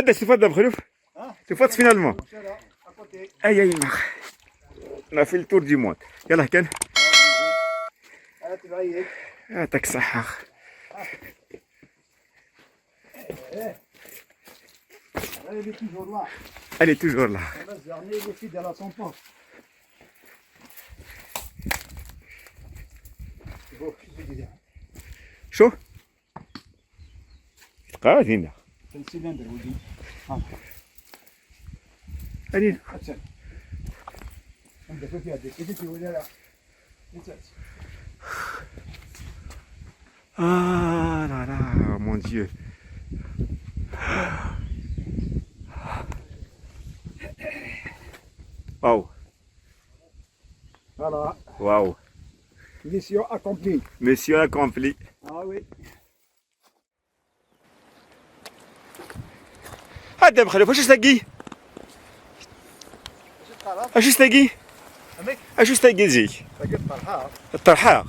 عندك تفضل بخلوف تفضل فينالمون اي on a fait le tour du monde يلا كان يعطيك الصحة Elle est toujours là. شو؟ قاعد هنا. أني. Ah là là, mon Dieu. Waouh. Voilà. Waouh. Mission accomplie. Mission accomplie. Ah oui. هذا بخلوف اش تلاقي؟ اش تلاقي؟ اش تلاقي زيك؟ الطرحاء.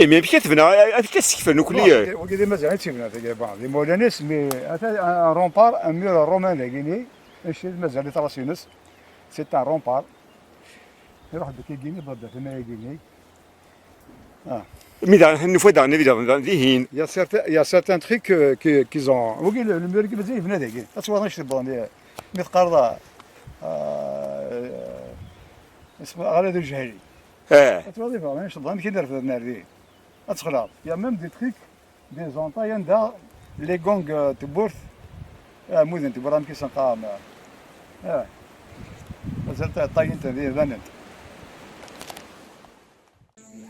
اي مي بكيت بنا كتسكفر نوكلي. وكذا مازال تسمنا تاع بعض لي مولانيس مي ان رومبار ان مور رومان لاكيني ماشي مازال تراسينس سي ان رومبار يروح بك يجيني بدا هنا يجيني مي دار نفوا دار نفيدا فيهين. Il y a certains trucs qu'ils ont. وكي المير كيف زي هنا داكي اتصور نشرب بون متقرضه اسمه غالي الجهلي. اتوظف انا نشرب كي ندير في النار دي اتخلع. يا ميم دي تريك دي زونطايان دا لي غونغ تبورث مدن تبرام كي سنقام مازال طاين انت دي ذنت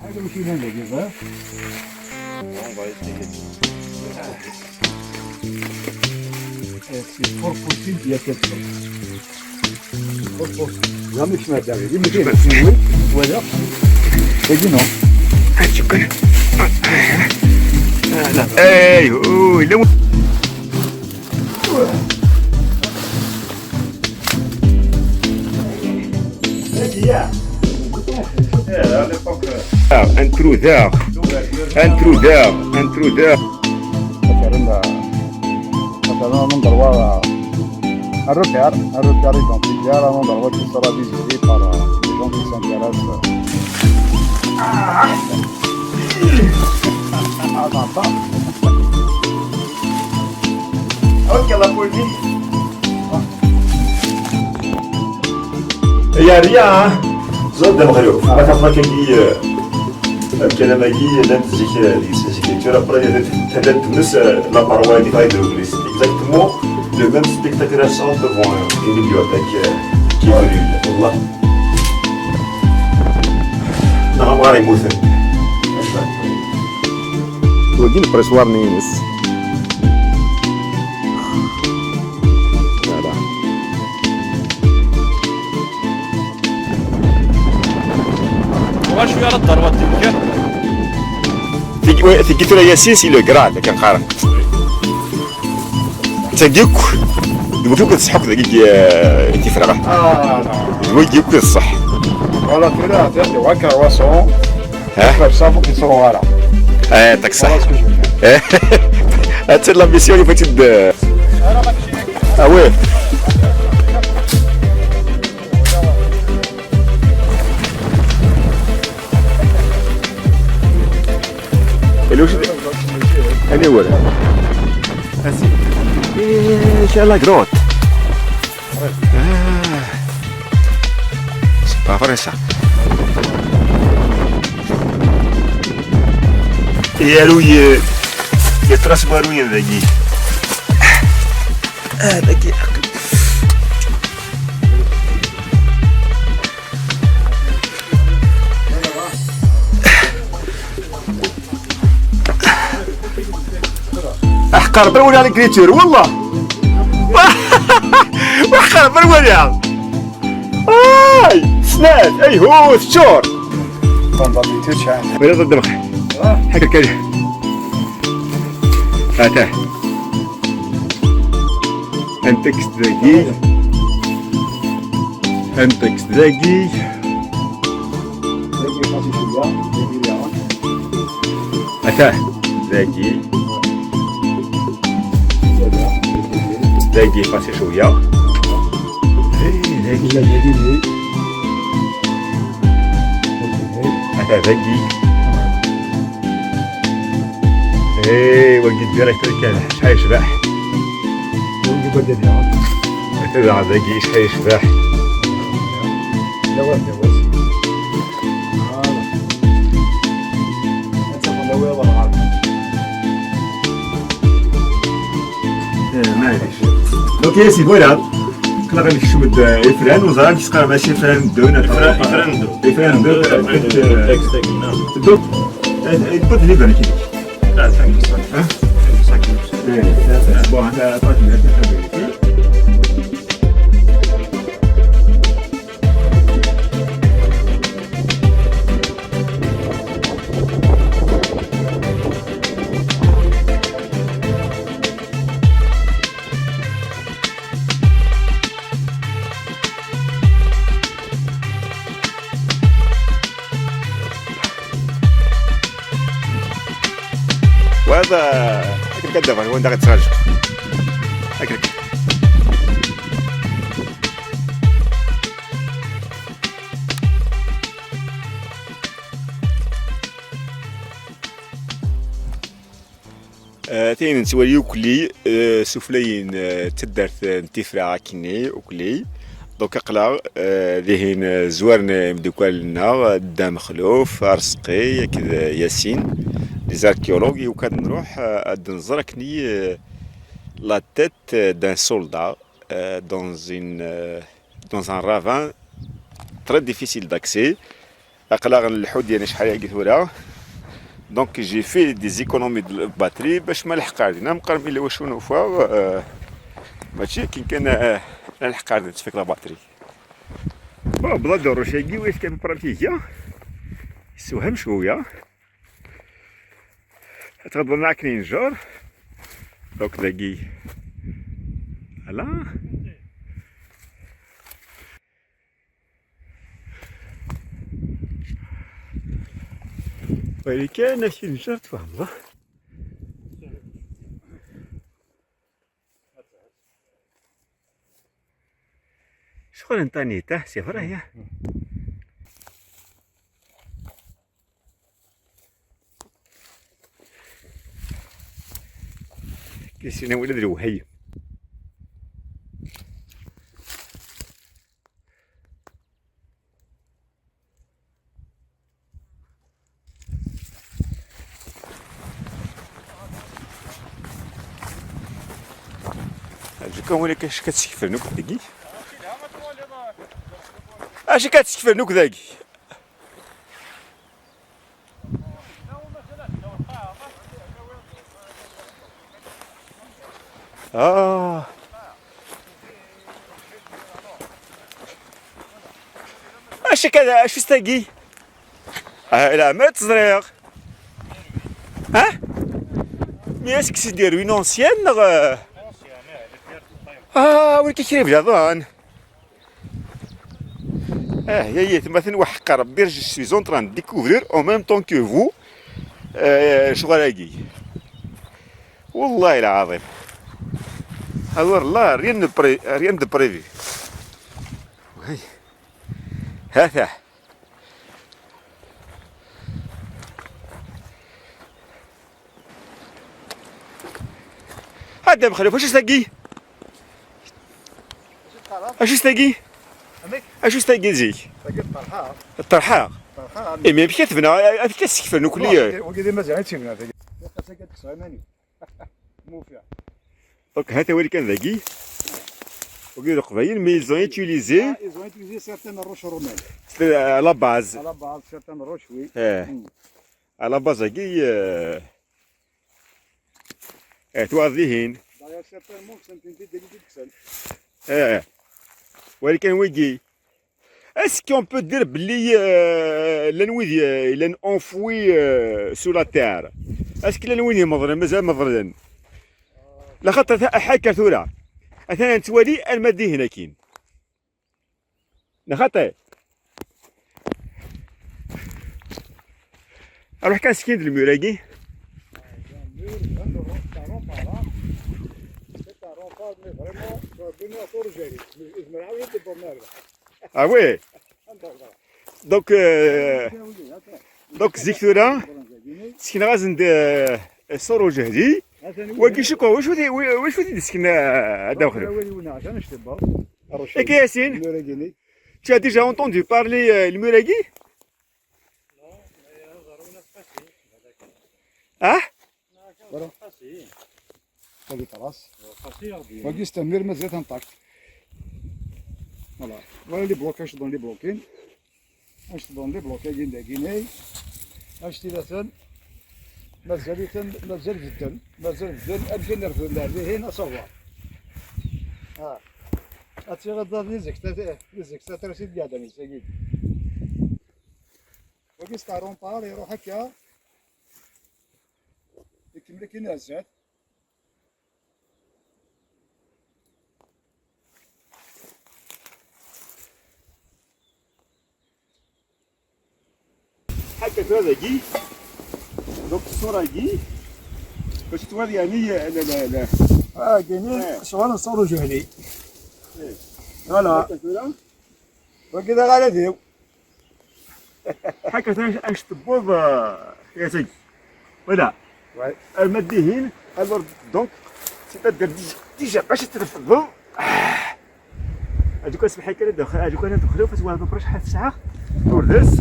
هذا ماشي هنا داكي C'est fort possible qu'il y a quelque chose. Fort possible. لا مش ما داري دي ماشي نسوي ولا تجي نو شكرا لا اي اوه لو انترودر مثلا ننظر ورا الروبير identitaire un endroit qui sera visité par les gens qui s'intéressent. Ok, la police. Il y a rien. زود دمغلو ما كفاك كي الكلام هي لم تزيك ديسيكيتور ابري تبدا تونس لا باروي دي فايدرو بليس اكزاكتومون لو ميم سبيكتاكل سون ديفون اون بيبليوتيك كي فولي والله نعم غاري موثن ودين بريسوار نينس شويه على الضربات في قلت له ياسين سي لو كرا كان قارن تاكيك يقولوا تصحك دقيق تفرغ يقولوا الصح ولا كده تاخذ وكر واسون صافو كي تصوروا على تاك صح هات لا ميسيون اللي فاتت وي أنا ولا أسي إيش على جروت سبا فرنسا يالوي يترسبروين ذاكي ذاكي احقر بالولي على الكريتور والله واحقر بالولي اي سناد اي هو الشور تنضبطي شحال ولا ضد دمخ حكا كاجي هاتاه انتكس ذاكي انتكس ذاكي هاتاه ذاكي داقي باسي شويه. هذا داقي. وقت ديريكت كان شحال يشبح. هذا داقي شحال يشبح. معليش. دونك يا سي فوالا كنا غادي نشوف الفران وزران كيسقى ماشي فران دون فران دو دوك البوت اللي بان كيدير لا ثاني صح ها بون هذا طاجن هذا وهذا هكذا كدافع وين داك تراجع هكذا. تين نسوالي وكلي سفلين تدرت نتفرع كني وكلي دوك اقلا ذهين زوارنا مدوكالنا دا مخلوف رزقي كذا ياسين ليزاركيولوغي وكاد نروح نزرع كني لا تيت دان سولدا dans un ravin très difficile d'accès. اقلا الحوت ديالنا شحال لقيت ولا دونك جي في دي زيكونومي د الباتري باش ما نلحق علينا مقربين لواش شنو فوا ماشي كي كان نلحق على تفيك لا باتري بلا دور شاكي واش كان براتيكيا يسوهم شويه تغدو لنا كاين جور دونك تلاقي هلا ولكن شي نجار تفهم شغل انتانيته صفر هي كيسينا ولاد الوهي جيكم ولا كاش كتسكفرنوك داكي اش كتسكفرنوك داكي اش كذا اش تاقي لا ما تزريق ها مياسك سي دير وين اونسيان ولكن كيشري بجدان هي مثلا وحق ربي جو سوي اون تران ديكوفرير او ميم طون كو فو شغلاكي والله العظيم alors là rien de prévu oui هذا هذا مخلوف واش تلاقي اش تلاقي اش تلاقي زيك الطرحه اي مي بكيت فينا كتسكفر نوكليه وكذا مازال تيبنا هذا موفيا دونك هذا هو اللي كان ذكي وقيلوا قبايل مي ils ont utilisé certaines roches romaines à la base certaines roches oui à la base ذكي توظيهين ولكن ويجي اسكي اون بو دير بلي لانويدي لان اونفوي سو لا تير اسكي لانويدي مضرن مازال مضرن لخاطر حاكا ثورة اثنا نتوالي المادي هنا كاين لخاطر اروح كان سكين الميراكي Ah oui. Donc زيكتورا سكن غازن الصورو جهدي وكي شكو واش ودي تسكن هذا اخر اك ياسين tu as déjà entendu parler le Muragui ها هذه خلاص باقي استمر مازال تنطاك فوالا ولا لي بلوكاج دون لي بلوكين اش دون لي بلوكاجين داكيناي اش تيلاتن مازال جدا ابقى نرفد لعبه هنا صور اتي غدا ليزيك ترسيد قاعده مساكين باقي ستارون طار يروح هكا يكمل كي نازل حكا هذا جي دوك الصورة جي باش توري يعني لا كاينين شغل نصورو جهلي فوالا وكذا غادي حكا اش تبوظ يا سيدي ولا الماديين الور دونك تقدر ديجا باش ترفضوا هذوك اسمح لي كان دخل هذوك انا دخلوا فتوا برش حال الساعه وردس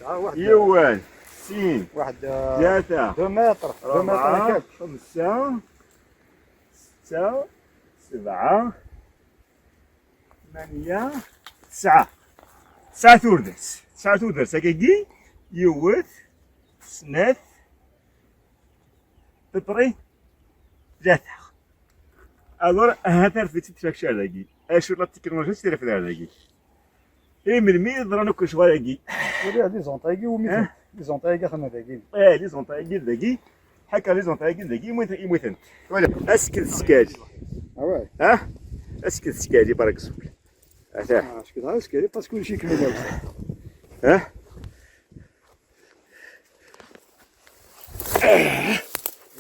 واحد يوان سين واحد 3 2 متر 2 متر هكاك 5 6 7 8 9 ثوردس 9 ثوردس هكاكي يوث سنات تطري ثلاثة الور هذا في تتفكش هذاكي اش لا التكنولوجيا تدير في هذاكي اي من مين ضرنا كل شويه هذاكي ولي لي زونطايكي وميتين لي زونطايكي خدنا داكي لي زونطايكي داكي حكا لي زونطايكي داكي يموتن ولا اسكت السكاج واه ها اسكت السكاج بارك الله اه اش كذا اسكري باسكو كلشي كمل ها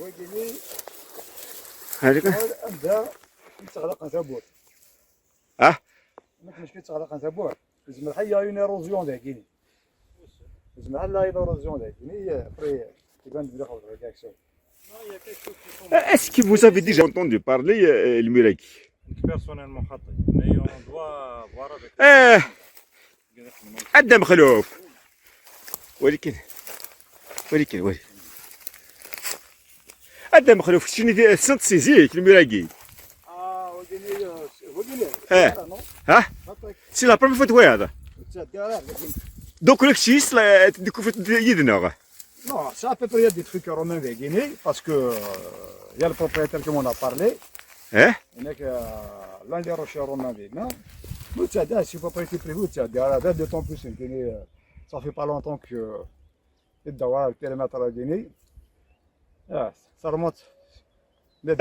وكيلي هذيك ابدا يتغلق تابور ما كاينش كيتغلق تابور لازم الحياه اون ايروزيون داكيني لازم الحياه ايروزيون داكيني فري كيبان بدا خاطر هكاك شي Est-ce que vous avez déjà entendu parler le Muragui? Personnellement, mais on doit voir avec. قدم خلوف ولكن قدم خلوف شنو سنت سيزيك المراقي ها سي لا بروميير فوا توا هذا دوك لك شي تديكو في يدنا Non, c'est à peu près des trucs romains de Guinée parce que il y a le propriétaire qui m'en a parlé. Hein? Il y a l'un des rochers romains de Guinée. Nous, c'est pas prêté prévu, de temps plus en Guinée. Ça fait pas longtemps que le périmètre de Guinée. Ça remonte. Les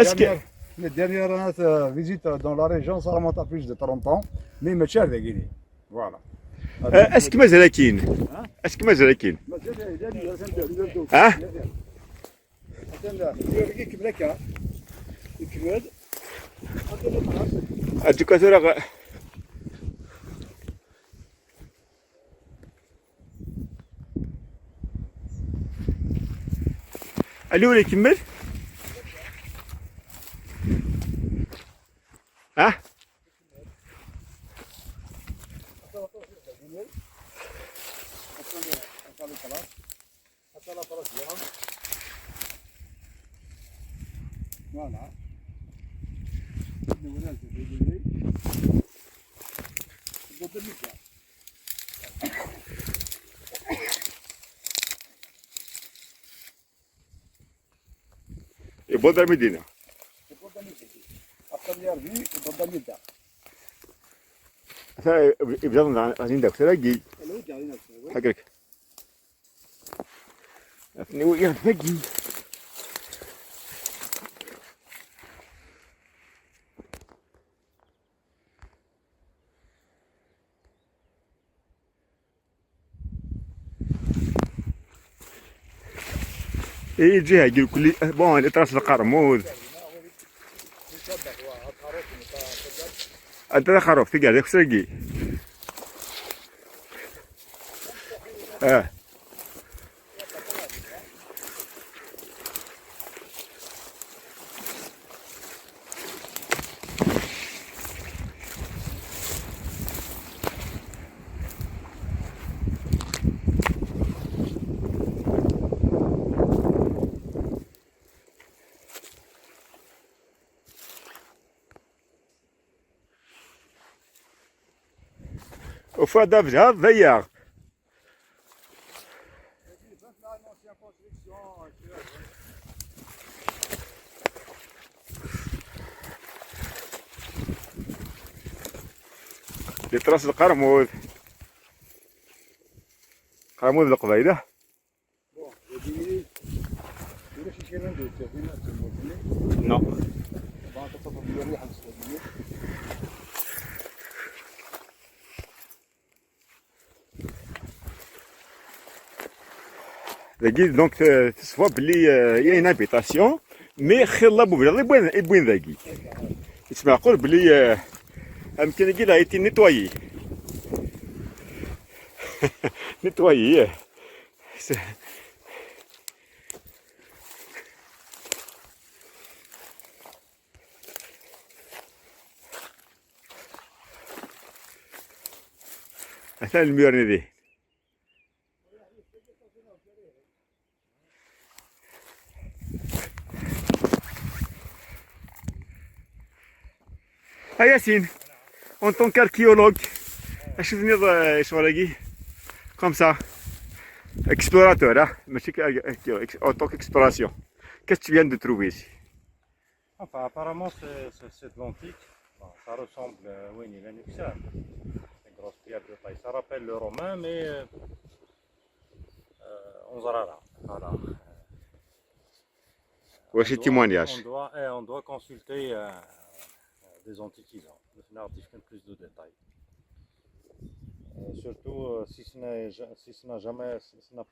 dernières visites dans la région, ça remonte à plus de 30 ans. Mais il me cherche de Guinée. Voilà. اسك مازال كاين اسك مازال كاين ها هادوك ثورة الاولى يكمل ها Voilà. يبغى المدينة يبغى عندك تلاقي حقك أفني ويا تلاقي يجي يقول لي بون اللي تراس القرموز انت خروف تقعد ذاك سرقي. وفادا فجها ضيق. دي تراس القرمود، قرمود القبيلة. نو ذاكي دونك تصفى بلي هي ان هابيتاسيون مي خير لا بوبلا يبوين ذاكي يسمع قول بلي يمكن كي لا يتي نيتوايي نيتوايي هذا الميرني ذي. ياسين en tant qu'archéologue اش تنيض شغلكي comme ça explorateur ماشي en tant qu'exploration qu'est-ce que tu viens de trouver ici? Enfin, apparemment, c'est de l'antique. Bon, ça ressemble, oui, il y a une grosse pierre de taille. Ça rappelle le romain, mais on zara. Voilà. واش témoignage? On doit consulter des antiquisants. On a plus de détails. Surtout si ça n'a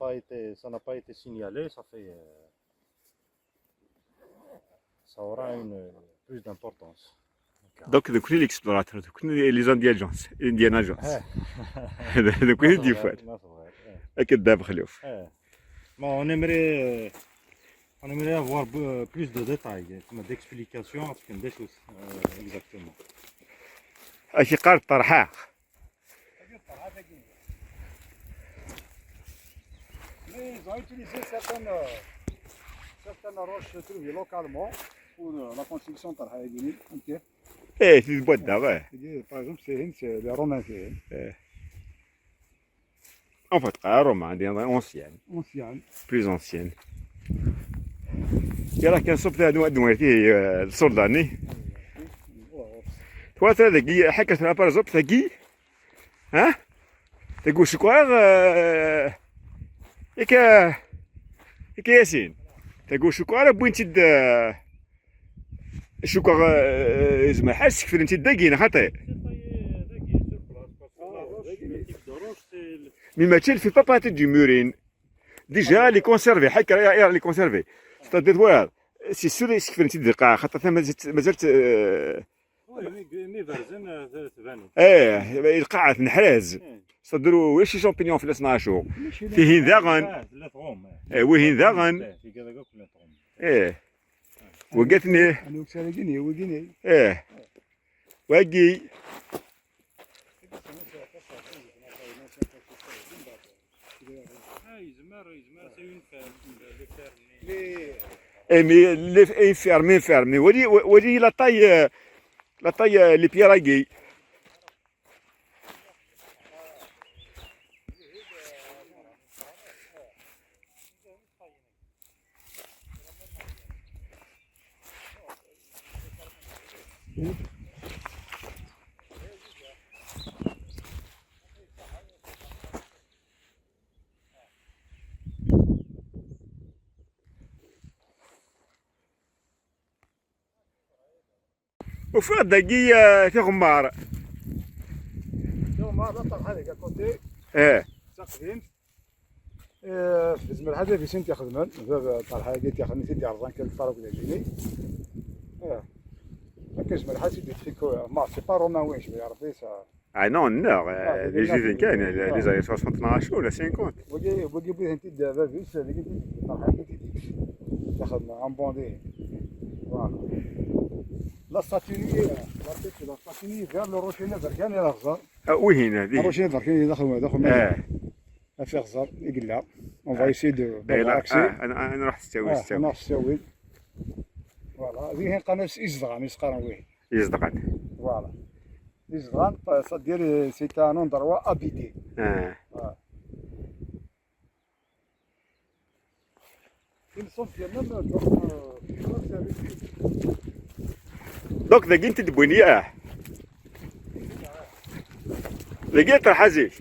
pas été signalé, ça aura plus d'importance. Donc de كل l'explorateur de كل les Indiana Jones de كل ديفار اكيد دابا خليوف. Bon, on aimerait avoir plus de détails, d'explications des choses exactement. اش قال طرحاق Ils ont utilisé certaines roches trouvées localement pour la construction de la Guinée. ايه في البوده غير Par exemple, c'est les Romains qui en fait روما دي ancienne anciens. plus ancienne. يلا كان صوب هذا دويتي السلطاني توات ذاكي حكت لها بارزوب ذاكي ها تقول شكوار ياك ياسين تقول شكوار بوين تد شكوار زعما حاسك في انت داكينا خاطئ مي ماتشي في بابات دي مورين ديجا لي كونسيرفي حكا لي كونسيرفي ستادير وال سي سور سكفر انت دقيقه خاطر مازالت القاعة نحراز صدروا واش شامبينيون في 12 فيه ذاغن وين ذاغن وقتني انا وكسالي وجيني واقي مي لي فيرمي ولي لا طاي لي بيراغي وفي دقيقة في غمار لا طرح هذيك كوتي ساقفين في زمر هذا في سنتي خدمن طرح هذيك تاخذني سيدي عرضان كان الطرف اللي يجيني كاش من حاسب يتفكوا ما سي با روماوي je vais regarder ça. Ah non, non, les juifs كاين les années 60 ولا 50. بغي بغيت انت دابا فيس اللي قلت لك طرح انت تاخذنا ان بوندي فوالا لا ستاتيني لا ستاتيني فير لو روشينا بركان يا غزال وين هذه؟ روشينا بركان داخل في غزال يقلا اون فا ايسي دو باكسي انا راح تستوي انا نستوي فوالا هذه قناه ازدغان يسقرن ويه يصدقن فوالا ازدغان ديال سي ان اندروا ابيتي Ils sont bien même دوك ذا انت تبوني لقيت الحزي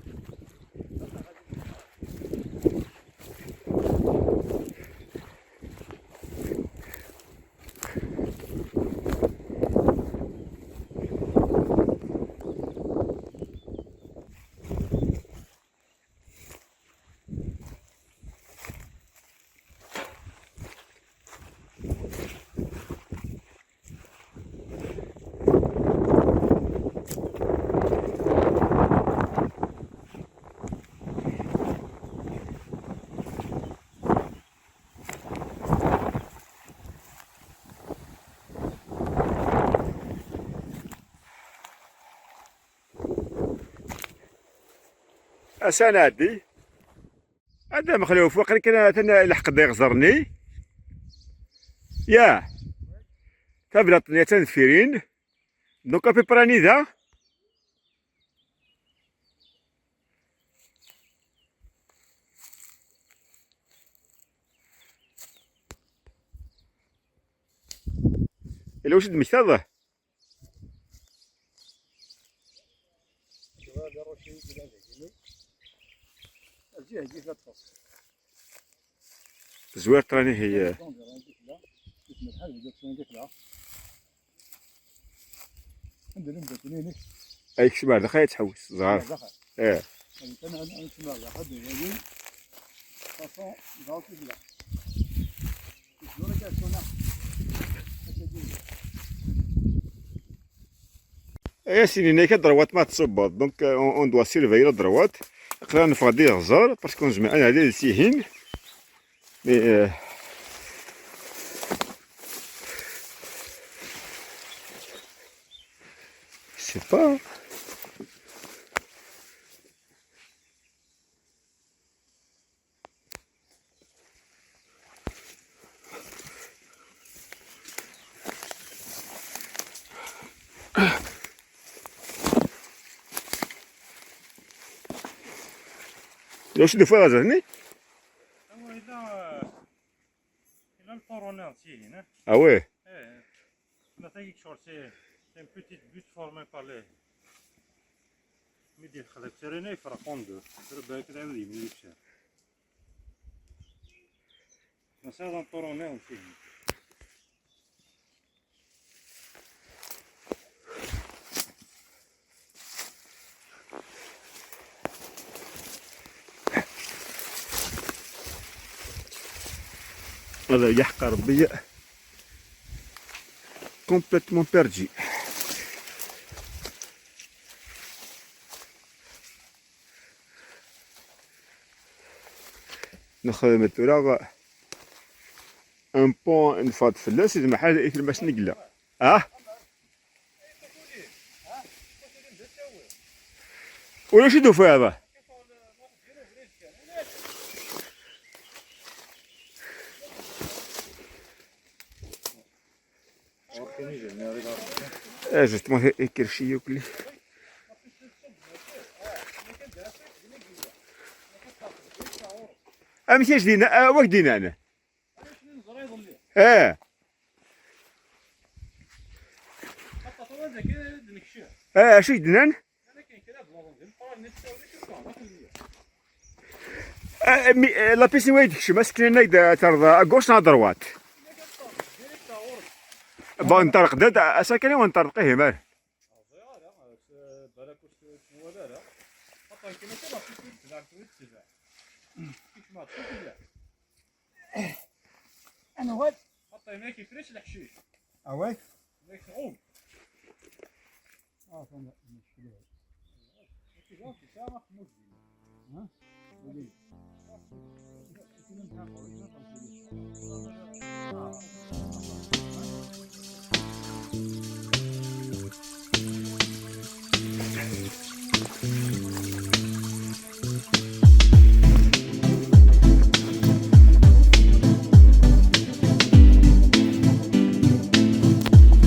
اسنادي هذا مخلوف وقال كان الحق يغزرني يا تبلا طنيا تنفيرين دوكا بيبراني ذا الا واش دمجتها زوير راني هي ايك شباب دخل تحوس صغار يا سيدي نايك دروات ما تصبط دونك اون دوا سيرفي دروات نقدر نفقد غزار باسكو نجمع انا هذه السيهين مي سي با واش ندير فيها غزالني؟ هو إلا الفورونير سي هنا. Ah ouais? La taille short, c'est une petite butte formée par les. Mais des خلق سرنا يفرقون دو. ترى كده عملي من الشارع. بس هذا الفورونير سي هنا. هذا يحقى ربي كومبليتمون بيرجي نخدم التوراغ ان بون نفاض فلاس اذا ما حاجه ايثر باش نقلا ولا شدو في هذا جوستمون كرشي وكلي ماشي دينا واك دينا انا شو دينا لا بيسي ويدك شو مسكين نقدر ترضى اغوش نهضروات بنطرق داد اساكني ونطرقيه مال انا واد حطي ما كيفريش الحشيش اه واد ما يخعوم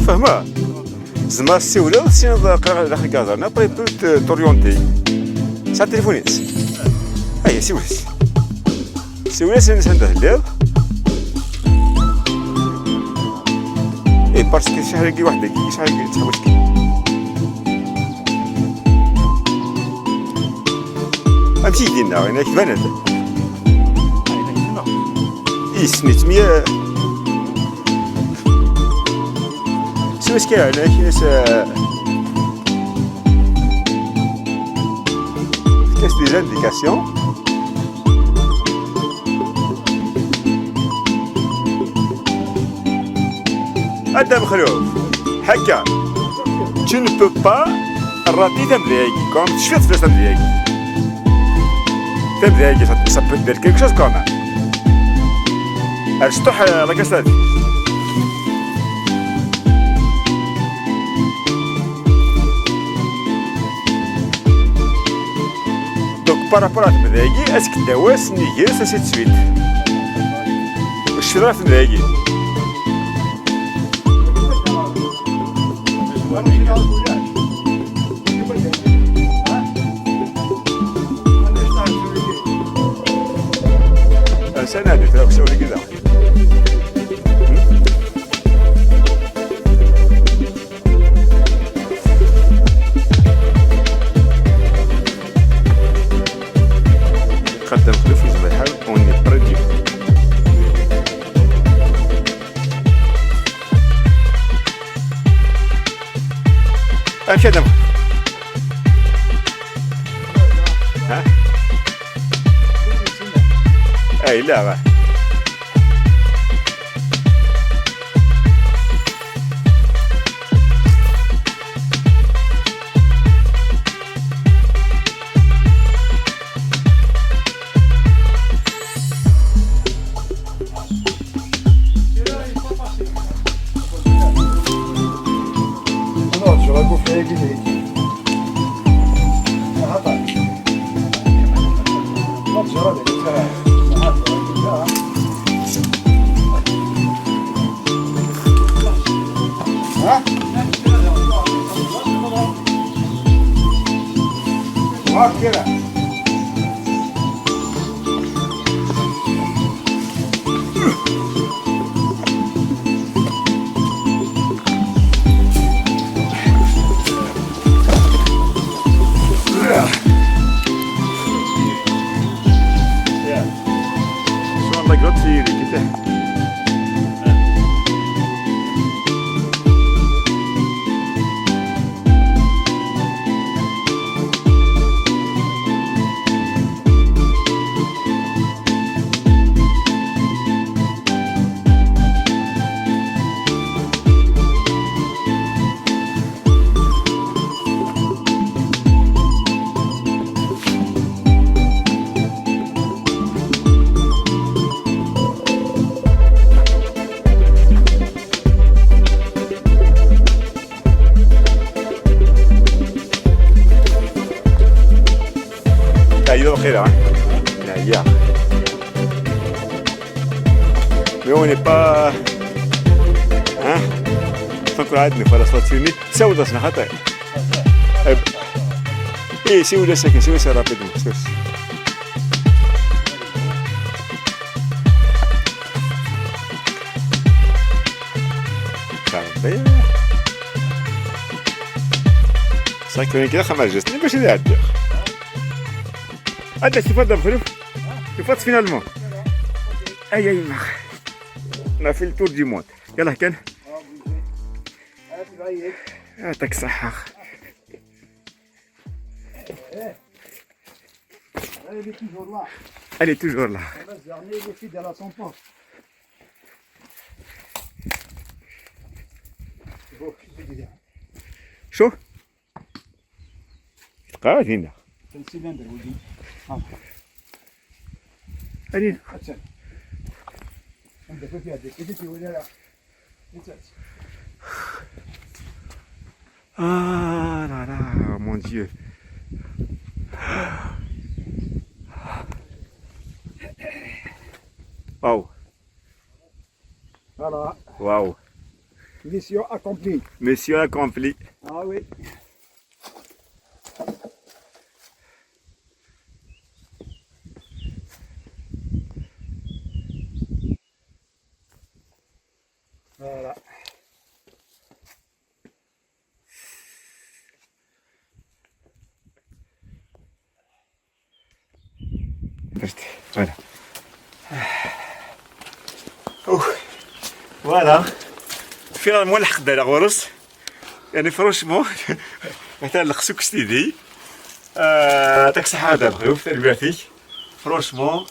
فهمها زعما السيولة وسين داخل كازا ابري بو توريونتي سا تليفونيت هيا سيولات سين تهلاو اي باسكو شحال كي وحدك شحال كي تحوش امشي دينا انا كيفاش اي سميت 100 C'est ce qu'il y a, qu'est-ce des indications? Adam Khalouf, Haka, tu ne peux pas rater Tamdriagi, comme tu fais de Tamdriagi. Tamdriagi, ça peut dire quelque chose quand même. Elle se touche à la cassette. Par rapport à Tamdriagi, est-ce que tu as négé ça c'est de suite? Je suis là Tamdriagi. سنة دي تراك سوي كذا. خدام خلف الزبيحة وني بريدي امشي دم ها اي لا غا Mais on n'est pas... Hein? فكرة فلا ستاسيوني سودا سنخطأ. إيه سودا سكن سودا رابيد مخصوص. كاربية. ساكنين كده خمس جسني باش يعدي. أنت استفاد بخلوف؟ استفاد فينالمون. أي ما في التور دي موند. يلا كان. يعطيك الصحة. Elle est toujours là. Chaud? هنا السلندر ولدي هنا حسن عندك في هذيك كيف ولا لا Ah là là, mon Dieu. Waouh, voilà waouh. mission accomplie Mission accomplie. ah oui voilà Voilà. Voilà. Finalement, الحق دار غرس. يعني فرونشمون مثلا الخسوك ستيدي. تاك صحة دابا في تربيتك. فرونشمون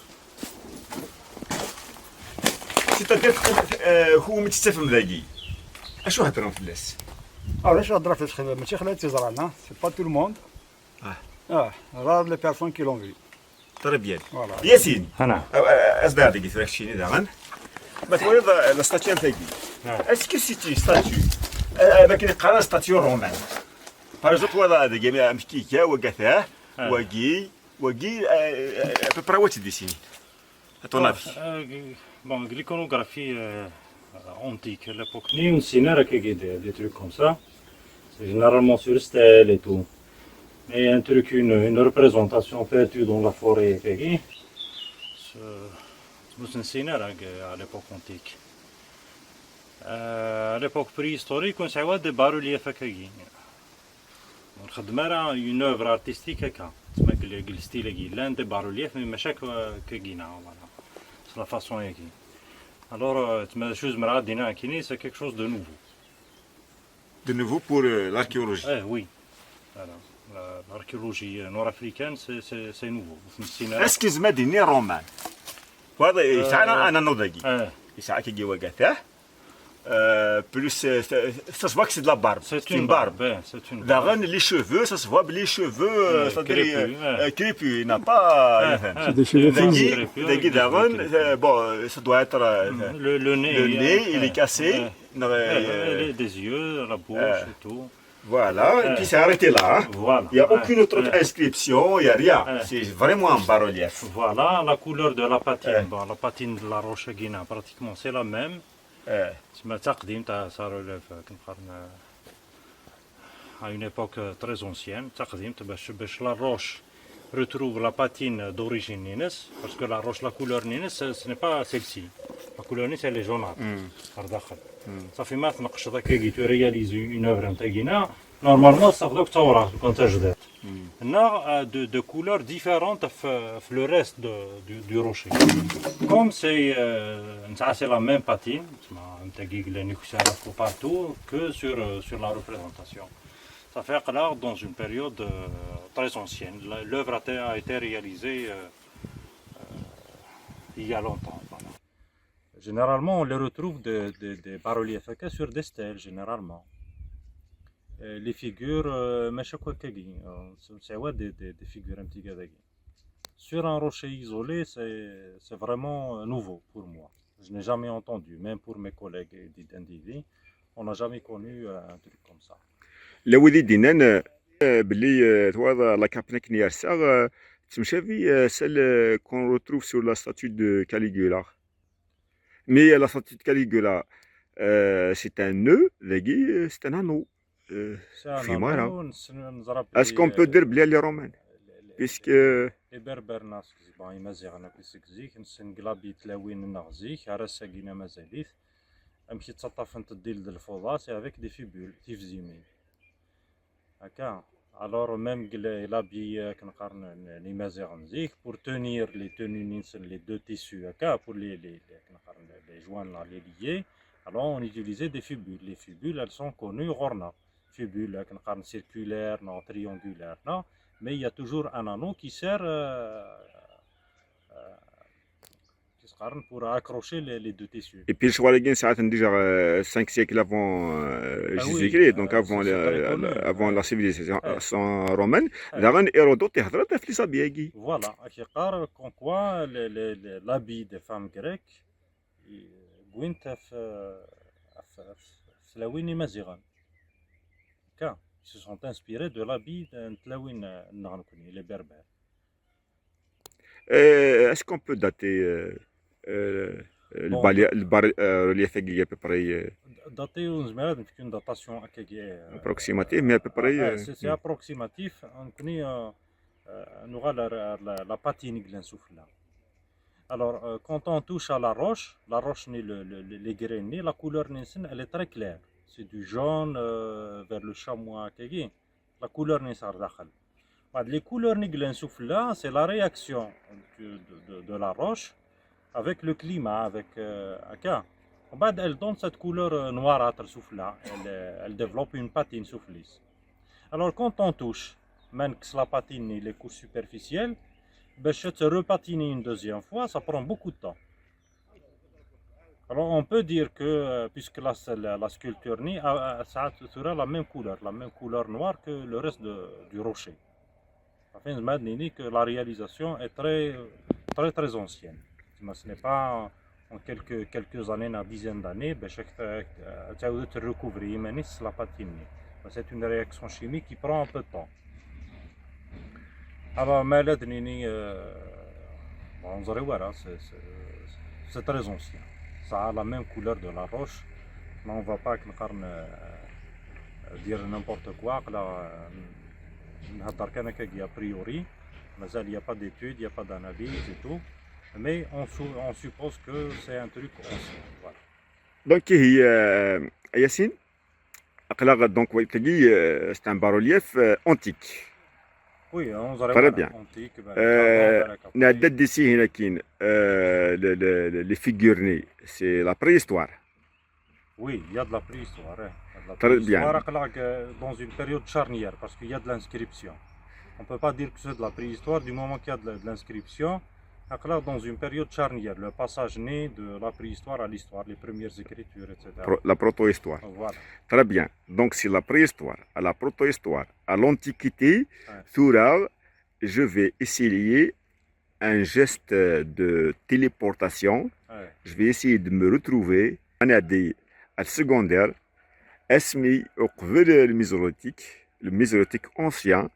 سيتادير هو متستفهم ذاكي. اشو هضرهم في الناس؟ علاش هضره في الخدمه ماشي خلات تزرعنا سي با تو الموند راه لي بيرسون كي لون في Très bien. Voilà. ياسين انا اصدار ديك ثلاث شيني داغن ما تولد لا ستاتيو نتاعي اسكو سيتي ستاتيو ما كاين قرا ستاتيو رومان باغ اكزومبل هذا ديك مشكيكا وكاثاه وكي ابرا وات ديسيني اتون افي Bon, l'iconographie antique, à l'époque, ni une cinéra qui guide des trucs comme ça. C'est généralement sur stèle et tout. Mais un truc, une représentation faite dans la forêt, c'est une cinéra à l'époque antique. À l'époque préhistorique, on s'est des bas-reliefs كاين. الخدمة une œuvre artistique هكا. تسمى الستيل كاين l'un des bas-reliefs mais ماشي كاين voilà. C'est la façon هكا. Alors, تسمى شوز مرا دينا كاين c'est quelque chose de nouveau. De nouveau pour l'archéologie. Oui. Voilà. L'archéologie nord-africaine c'est nouveau. اسكو زعما ديني رومان وهذا يسعى انا نوضاكي يسعى كي وكاثاه plus ça se voit que c'est de la barbe. C'est une barbe. C'est une barbe. Les cheveux, ça se voit, les cheveux, crépus, il n'a pas. C'est des cheveux crépus. Bon, ça doit être. Le nez, il est cassé. Des yeux, la bouche et tout. Voilà, et puis c'est arrêté là. Voilà. Il n'y a aucune autre inscription, il n'y a rien. C'est vraiment un bas-relief. Voilà, la couleur de la patine. Bon, la patine de la roche guina, pratiquement c'est la même. تسمى تقديم تاع صار كنقارن à une époque très ancienne تقديم باش la roche retrouve la patine d'origine نينس parce que la roche la couleur نينس ce n'est pas celle-ci la couleur نينس elle est jaunâtre par داخل صافي ما تنقش هذاك كي tu réalises une œuvre نتاعنا normalement صافدوك تصورها كنت جديد هنا de couleurs différentes في le reste du rocher comme c'est la même patine partout que sur la représentation. Ça fait clair dans une période très ancienne. L'œuvre a été réalisée il y a longtemps. Voilà. Généralement, on les retrouve des bas-reliefs sur des stèles, généralement. Les figures, c'est des figures un petit peu. Sur un rocher isolé, c'est vraiment nouveau pour moi. Je n'ai jamais entendu, même pour mes collègues d'Indivi, on n'a jamais connu un truc comme ça. لو ولي دينان بلي توا لا كابنيك نيارسا تمشى في سيل كون روتروف سور لا ستاتue de Caligula. Mais la statue de Caligula, c'est un nœud, c'est un anneau. Est-ce qu'on peut dire بلي les Romains? Puisque les berbères ناس bon يمازيغنا بيسكزيك نسنقلابي تلاوين نغزيك عرسا كينا مازاليت امشي تسطف انت ديل الفوضى سي افيك دي فيبول تيفزيمين هكا alors même l'habit كنقارن لي مازيغ نزيك pour tenir les tenues نينسن les deux tissus هكا pour les كنقارن les joints les liés alors on utilisait des fibules les fibules elles sont connues غورنا fibules كنقارن circulaire non triangulaire non mais il y a toujours un anneau qui sert pour accrocher les deux tissus. Et puis, le Chouaréguen, ça a déjà 5 siècles avant Jésus-Christ, donc avant, avant la civilisation romaine. Hérodote, Voilà, comme quoi l'habit des femmes grecques, ils se sont inspirés de l'habit des Berbères. Est-ce qu'on peut dater le bas-relief à peu près Dater une datation approximative, mais à peu près. C'est approximatif. On aura la patine qui souffle. Alors, quand on touche à la roche, les graines, la couleur elle est très claire. C'est du jaune vers le chamois. La couleur n'est pas les couleurs qui souffle là, c'est la réaction de la roche avec le climat, avec elle donne cette couleur noirâtre souffle là. Elle développe une patine soufflisse. Alors, quand on touche, même que la patine les couches superficielles, se repatiner une deuxième fois, ça prend beaucoup de temps. Alors on peut dire que, puisque la sculpture ça sera la même couleur noire que le reste du rocher. Enfin, que la réalisation est très ancienne. Ce n'est pas en quelques années, une dizaine d'années, tu as recouvrir la patine. C'est une réaction chimique qui prend un peu de temps. Alors, c'est très ancien. Ça a la même couleur de la roche. Mais on ne va pas dire n'importe quoi. A priori, il n'y a pas d'études, il n'y a pas d'analyse et tout. Mais on suppose que c'est un truc ancien. Voilà. Donc, Yassine, c'est un bas-relief antique. Oui, très bien. La date d'ici, les figures, c'est la préhistoire. Oui, il y a de la préhistoire. Très bien. Dans une période charnière, parce qu'il y a de l'inscription. On ne peut pas dire que c'est de la préhistoire du moment qu'il y a de l'inscription. Dans une période charnière, le passage né de la préhistoire à l'histoire, les premières écritures, etc. La protohistoire. Voilà. Très bien. Donc, c'est la préhistoire, à la protohistoire, à l'Antiquité, je vais essayer un geste de téléportation. Je vais essayer de me retrouver à la secondaire, اسمي قبل الميزوليتيك ancien,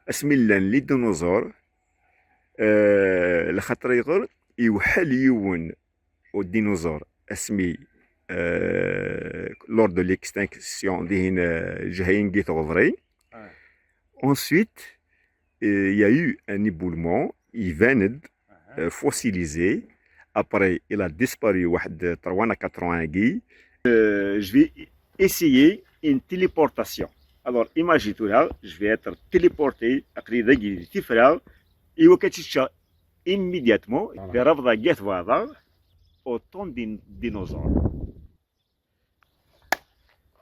اسمي les dinosaures. لخاطر يغر يوحل يون والديناصور اسمي lors de l'extinction دهين جهين غيثوفري. Ensuite, il y a eu un éboulement, il vient fossilisé. Après, il a disparu 3 à 4 ans. Je vais essayer une téléportation. Alors, imagine-toi là, je vais être téléporté à immédiatement vers au temps des dinosaures.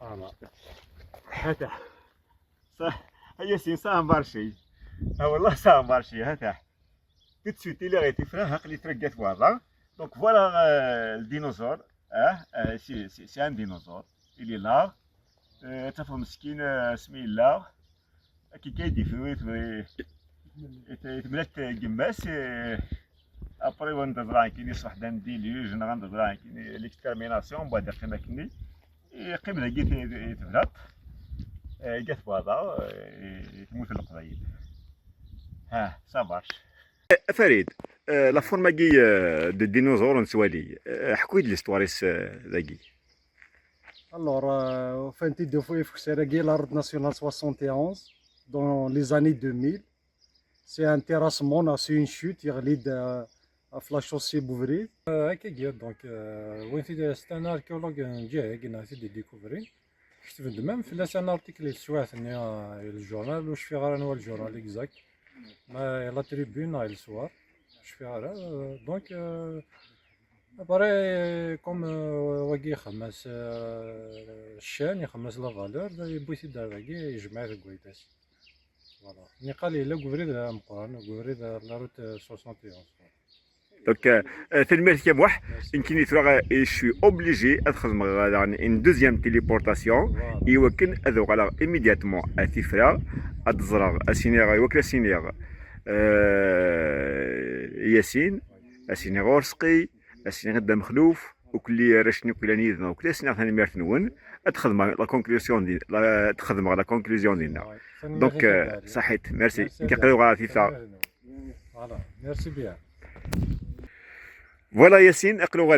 Ça a marché. والله ça a marché. Tout de suite, il a été frère, donc voilà le dinosaure. C'est un dinosaure. Il est là. تفهم مسكين سمي الله كي كيدير تملات جماس ابري وندزرا كاين يصح دان ديليوج غندزرا كاين ليكستيرميناسيون بعد قيمه كني قيمه جيت يتبلط جات فوالا تموت القضايب ها صافاش فريد لا فورماكي دو ديناصور نسوالي حكوي ليستواريس ذاكي. Alors, au fin de fois, il faut que la route nationale 71 dans les années 2000. C'est un terrassement, on a su une chute, il y a la chaussée Bouvry. Donc, c'est un archéologue qui a découvert. Je te même, c'est un article sur le journal, je fais le journal exact. Mais la tribune, elle soit. Je fais donc. Après, comme Wagi Hamas Chen, Hamas la valeur, il peut essayer d'arranger et je mets le Guides. Voilà. Niqali le gouvernement de Amqouran, le gouvernement de la route 71. Donc, je suis obligé de faire une deuxième téléportation. Et je vais immédiatement à Tifra, à Tzra, à Sinera, à Sinera, Yassine, à Sinera Orski, à Sinera Damkhlouf, وكل رشني كلانيذنا وكل سنة ثاني مارتنون أتخدم لا كونكلوزيون تخدم لا كونكلوزيون ديالنا دونك صحيت ميرسي كيقراو على تيتا فوالا ميرسي بيان فوالا ياسين اقلو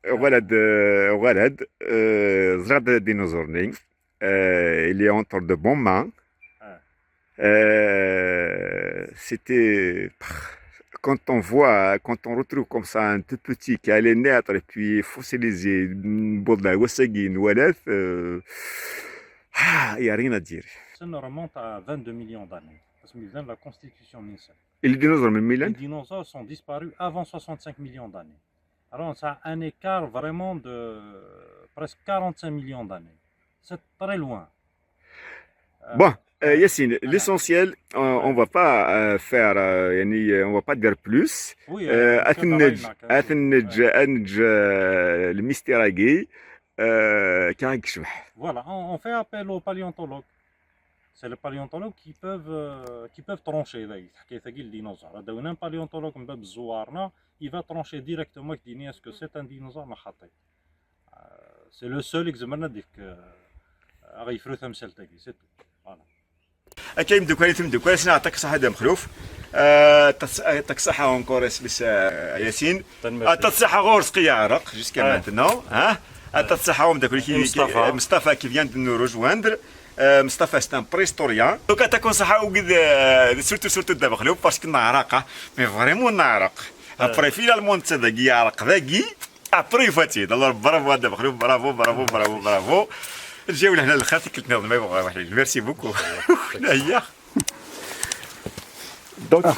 ولد زرع ديناصورني il est entre de bonnes mains c'était quand on retrouve comme ça un tout petit qui allait naître et puis fossiliser il n'y a rien à dire. Ça remonte à 22 millions d'années. Parce qu'il vient de la constitution Nielsen. Et les dinosaures, les dinosaures sont disparus avant 65 millions d'années. Alors ça a un écart vraiment de presque 45 millions d'années. C'est très loin. Bon. Yassine, l'essentiel, on va pas faire, on va pas dire plus. Oui, le mystère agé, voilà, on fait appel aux paléontologues. C'est les paléontologues qui peuvent trancher. Le dinosaure. Un paléontologue, il va trancher directement et dire est-ce que c'est un dinosaure. C'est le seul examen que c'est tout. Voilà. أكيد مدوكالي نعطيك الصحة دام خلوف يعطيك الصحة اونكور اسمس ياسين يعطيك الصحة غور سقيا عرق جوسكا مانتنون ها يعطيك الصحة ومداك مصطفى qui vient de nous rejoindre مصطفى c'est un préhistorien donc يعطيك الصحة وقد سورتو دام خلوف باسكو نعرق مي فريمون نعرق ابري فينالمون تصدق يعرق ذاكي ابري فاتيد الله برافو دام خلوف برافو برافو برافو برافو جاو لهنا الخاطر كنت ناخذ ما يبغى واحد ميرسي بوكو هيا دونك